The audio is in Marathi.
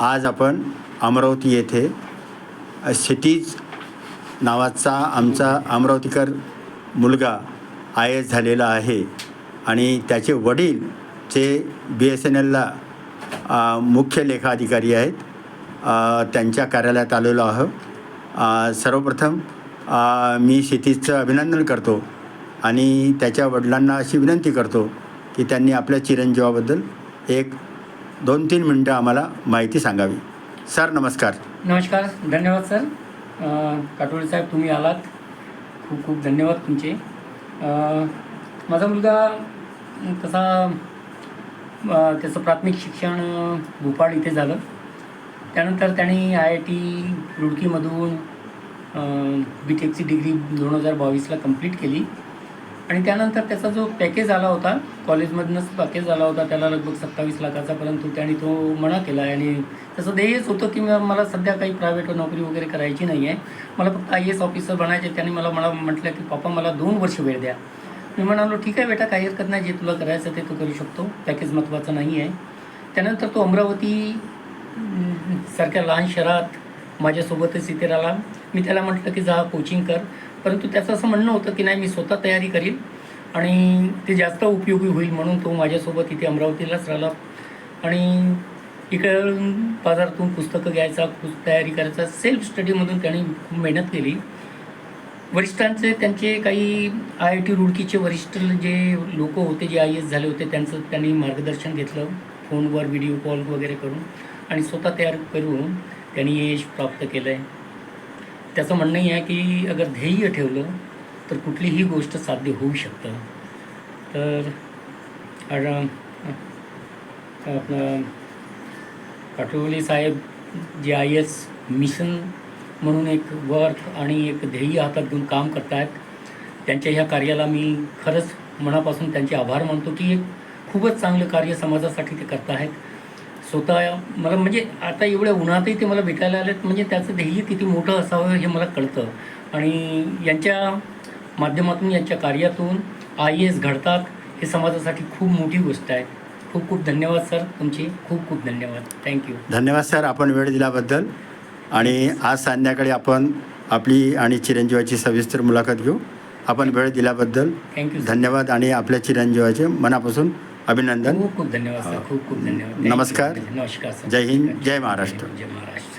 आज आपण अमरावती येथे क्षितिज नावाचा आमचा अमरावतीकर मुलगा IAS झालेला आहे आणि त्याचे वडील जे BSNLला मुख्य लेखा अधिकारी आहेत. त्यांच्या कार्यालयात आलेलो आहोत. सर्वप्रथम मी क्षितिजचं अभिनंदन करतो आणि त्याच्या वडिलांना अशी विनंती करतो की त्यांनी आपल्या चिरंजीवाबद्दल 1-2-3 मिनटं आम्हाला माहिती सांगावी. सर नमस्कार. नमस्कार, धन्यवाद सर. काटोळे साहेब, तुम्ही आलात, खूप खूप धन्यवाद तुमचे. माझा मुलगा त्याचं प्राथमिक शिक्षण भोपाळ इथे झालं. त्यानंतर त्यांनी IIT रुडकीमधून BTechची डिग्री 2022ला कंप्लीट केली आणि त्यानंतर त्याचा जो पॅकेज आला होता, कॉलेजमधूनच पॅकेज आला होता, त्याला लगभग 27 लाखाचा, परंतु त्याने तो मना केला आणि त्याचं ध्येयच होतं की मला सध्या काही प्रायव्हेट नोकरी वगैरे करायची नाही आहे, मला फक्त IAS ऑफिसर बनायचे. त्याने मला म्हटलं की पापा मला 2 वर्ष वेळ द्या. मी म्हणालो ठीक आहे बेटा, काही हरकत नाही, जे तुला करायचं ते तू करू शकतो, पॅकेज महत्त्वाचं नाही आहे. त्यानंतर तो अमरावती सारख्या लहान शहरात माझ्यासोबतच इथे राहिला. मी त्याला म्हटलं की जा कोचिंग कर, परंतु त्याचं असं म्हणणं होतं की नाही, मी स्वतः तयारी करील आणि ते जास्त उपयोगी होईल, म्हणून तो माझ्यासोबत इथे अमरावतीलाच राहिला. आणि इकडं बाजारातून पुस्तकं घ्यायचा, तयारी करायचा, सेल्फ स्टडीमधून त्याने खूप मेहनत केली. वरिष्ठांचे त्यांचे काही IIT रुडकीचे वरिष्ठ जे लोक होते, जे IAS झाले होते, त्यांचं त्यांनी मार्गदर्शन घेतलं, फोनवर व्हिडिओ कॉल वगैरे करून, आणि स्वतः तयार करून त्यांनी यश प्राप्त केलं आहे. त्याचं म्हणणंही आहे की अगर ध्येय ठेवलं तर कुठलीही गोष्ट साध्य होऊ शकतं. तर आपलं काटोळे साहेब जे IAS मिशन म्हणून एक वर्क आणि एक ध्येय हातात घेऊन काम करत आहेत, त्यांच्या ह्या कार्याला मी खरंच मनापासून त्यांचे आभार मानतो की एक खूपच चांगलं कार्य समाजासाठी ते करत आहेत. स्वतः मला म्हणजे आता एवढ्या उन्हातही ते मला भेटायला आलेत, म्हणजे त्याचं ध्येय किती मोठं असावं हे मला कळतं. आणि यांच्या माध्यमातून, यांच्या कार्यातून IAS घडतात, हे समाजासाठी खूप मोठी गोष्ट आहे. खूप खूप धन्यवाद सर, तुमचे खूप खूप धन्यवाद. थँक्यू. धन्यवाद सर, आपण वेळ दिल्याबद्दल. आणि आज संध्याकाळी आपण आपली आणि चिरंजीवाची सविस्तर मुलाखत घेऊ. आपण वेळ दिल्याबद्दल थँक्यू. धन्यवाद आणि आपल्या चिरंजीवाचे मनापासून अभिनंदन. खूप खूप धन्यवाद सर, खूप खूप धन्यवाद. नमस्कार. नमस्कार सर. जय हिंद, जय महाराष्ट्र. जय महाराष्ट्र.